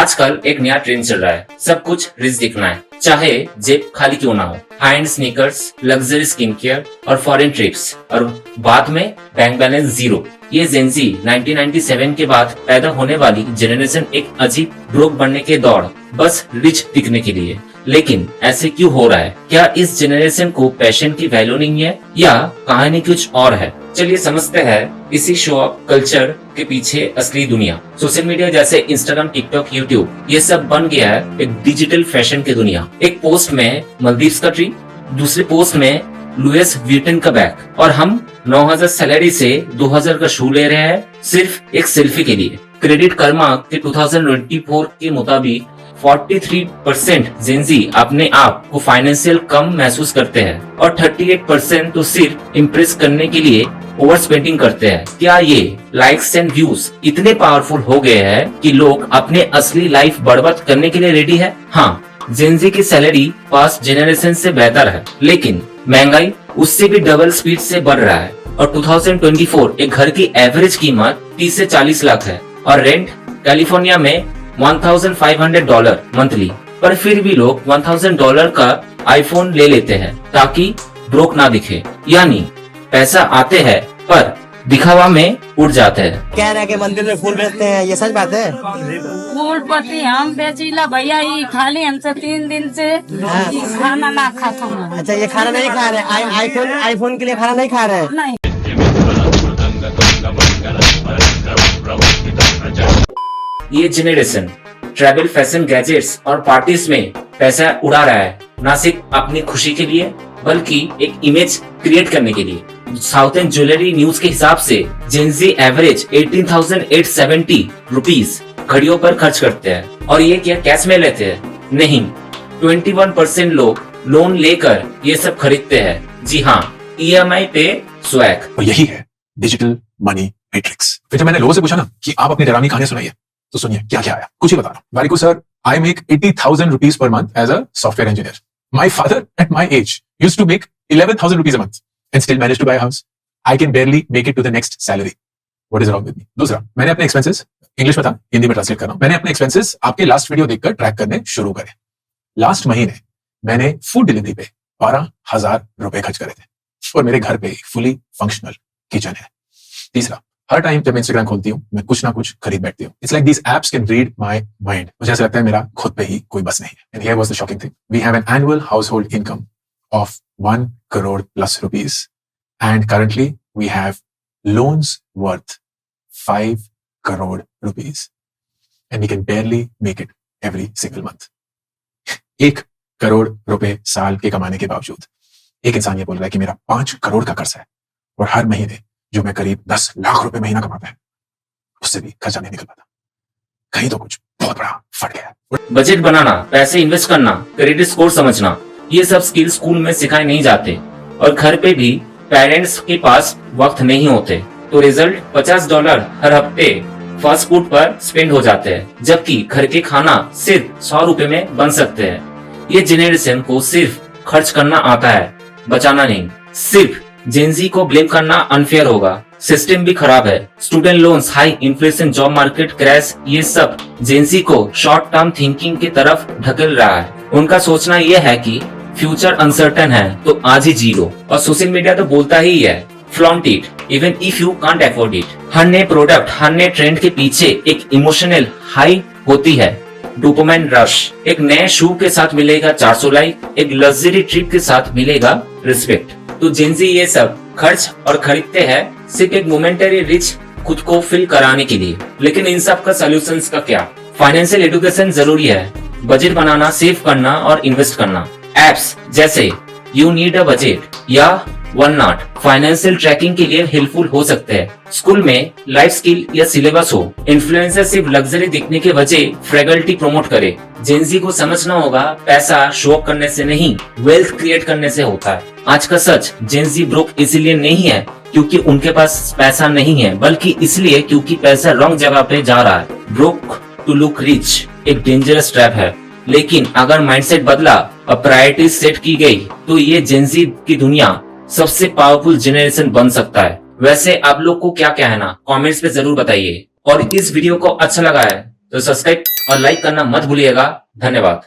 आजकल एक नया ट्रेंड चल रहा है, सब कुछ रिच दिखना है, चाहे जेब खाली क्यों ना हो। High and sneakers, luxury skin care और फॉरेन ट्रिप्स, और बाद में बैंक बैलेंस जीरो। ये जेंजी 1997 के बाद पैदा होने वाली जनरेशन एक अजीब ब्रोक बनने के दौड़, बस रिच दिखने के लिए। लेकिन ऐसे क्यों हो रहा है? क्या इस जनरेशन को पैशन की वैल्यू नहीं है या कहानी कुछ और है? चलिए समझते हैं इसी शो ऑफ कल्चर के पीछे असली दुनिया। सोशल मीडिया जैसे इंस्टाग्राम, टिकटॉक, यूट्यूब, ये सब बन गया है एक डिजिटल फैशन की दुनिया। एक पोस्ट में मालदीव्स का ट्री, दूसरे पोस्ट में लुइस व्हिटन का बैग, और हम 9,000 सैलरी से 2,000 का शू ले रहे हैं सिर्फ एक सेल्फी के लिए। क्रेडिट कर्मा के 2024 के मुताबिक 43% जेंजी अपने आप को फाइनेंशियल कम महसूस करते हैं और 38% तो सिर्फ इम्प्रेस करने के लिए ओवर स्पेंडिंग करते हैं। क्या ये लाइक्स एंड व्यूज इतने पावरफुल हो गए हैं कि लोग अपने असली लाइफ बर्बाद करने के लिए रेडी है? हाँ, जेंजी की सैलरी पास्ट जेनरेशन से बेहतर है, लेकिन महंगाई उससे भी डबल स्पीड से बढ़ रहा है। और 2024 एक घर की एवरेज कीमत 30 से 40 लाख है और रेंट कैलिफोर्निया में $1,500 मंथली। पर फिर भी लोग $1,000 का आईफोन ले लेते हैं ताकि ब्रोक ना दिखे। यानी पैसा आते हैं पर दिखावा में उड़ जाते हैं। कह रहे हैं कि मंदिर में फूल बेचते हैं, ये सच बात है? फूल पत्ती हम बेचीला भैया, ये खाली हमसे 3 दिन से खाना ना खाता हूँ। अच्छा, ये खाना नहीं खा रहे? आईफोन के लिए खाना नहीं खा रहे? नहीं। ये जनरेशन ट्रैवल, फैशन, गैजेट्स और पार्टीज में पैसा उड़ा रहा है, न सिर्फ अपनी खुशी के लिए बल्कि एक इमेज क्रिएट करने के लिए। साउथर्न ज्वेलरी न्यूज के हिसाब से जेंजी एवरेज 18,870 रुपीज घड़ियों पर खर्च करते हैं। और ये क्या कैश में लेते हैं? नहीं, 21% लोग लोन लेकर ये सब खरीदते हैं। जी हाँ, EMI पे स्वैग। और यही है डिजिटल मनी मैट्रिक्स। फिर जब मैंने लोगों से पूछा ना कि आप अपनी डरावनी कहानियां सुनाइए, तो सुनिए क्या क्या आया। कुछ ही बता रहा हूं। Warikoo sir, I make 80,000 rupees per month as a software engineer. My father at my age used to make 11,000 rupees a month and still managed to buy a house. I can barely make it to the next salary. What is wrong with me? दूसरा, मैंने अपने expenses, English में था, हिंदी में translate कर रहा हूं। मैंने अपने एक्सपेंसेस आपके लास्ट वीडियो देखकर ट्रैक करने शुरू करे। लास्ट महीने मैंने फूड डिलीवरी पे 12,000 रुपए खर्च करे थे और मेरे घर पे फुली फंक्शनल किचन है। तीसरा, हर टाइम जब मैं इंस्टाग्राम खोलती हूँ मैं कुछ ना कुछ खरीद बैठती हूँ। It's like these apps can read my mind. मुझे ऐसा लगता है मेरा खुद पे ही कोई बस नहीं है। And here was the shocking thing, we have an annual household income of 1 crore plus rupees and currently we have loans worth 5 crore rupees and we can barely make it every single month. 1 crore रुपए साल के कमाने के बावजूद एक इंसान ये बोल रहा है कि मेरा 5 करोड़ का कर्ज है और हर महीने जो मैं करीब 10 लाख रुपए महीना कमाता है उससे भी खर्चा नहीं निकल पाता। कहीं तो कुछ बहुत बड़ा फट गया है। बजट बनाना, पैसे इन्वेस्ट करना, क्रेडिट स्कोर समझना, ये सब स्किल स्कूल में सिखाए नहीं जाते और घर पे भी पेरेंट्स के पास वक्त नहीं होते, तो रिजल्ट $50 हर हफ्ते फास्ट फूड पर स्पेंड हो जाते हैं, जबकि घर के खाना सिर्फ 100 रुपए में बन सकते हैं। ये जनरेशन को सिर्फ खर्च करना आता है, बचाना नहीं। सिर्फ जेंजी को ब्लेम करना अनफेयर होगा। सिस्टम भी खराब है, student loans, high inflation, job market crash, ये सब जेंजी को शॉर्ट टर्म थिंकिंग की तरफ ढकेल रहा है। उनका सोचना यह है कि फ्यूचर अनसर्टन है तो आज ही जी लो, और सोशल मीडिया तो बोलता ही है flaunt it even if you can't afford it. हर नए प्रोडक्ट, हर नए ट्रेंड के पीछे एक इमोशनल हाई होती है, डोपामाइन रश। एक नए शू के साथ मिलेगा 400 लाइक, एक लग्जरी ट्रिप के साथ मिलेगा रिस्पेक्ट। तो जेंजी ये सब खर्च और खरीदते हैं सिर्फ एक मोमेंटरी रिच खुद को फिल कराने के लिए। लेकिन इन सब का सॉल्यूशंस का क्या? फाइनेंशियल एजुकेशन जरूरी है, बजट बनाना, सेव करना और इन्वेस्ट करना। एप्स जैसे यू नीड अ बजट या वन नॉट फाइनेंशियल ट्रैकिंग के लिए हेल्पफुल हो सकते हैं। स्कूल में लाइफ स्किल या सिलेबस हो। इन्फ्लुएंसर सिर्फ लग्जरी दिखने के वजह फ्रेगलिटी प्रमोट करे। जेंजी को समझना होगा पैसा शो ऑफ करने से नहीं, वेल्थ क्रिएट करने से होता है। आज का सच, जेंजी ब्रोक इसीलिए नहीं है क्योंकि उनके पास पैसा नहीं है, बल्कि इसलिए क्योंकि पैसा रॉन्ग जगह पे जा रहा है। ब्रोक टू लुक रिच एक डेंजरस ट्रैप है, लेकिन अगर माइंडसेट बदला और प्रायोरिटीज सेट की गई तो ये जेंजी की दुनिया सबसे पावरफुल जनरेशन बन सकता है। वैसे आप लोग को क्या कहना, कमेंट्स पे जरूर बताइए। और इस वीडियो को अच्छा लगा है तो सब्सक्राइब और लाइक करना मत भूलिएगा। धन्यवाद।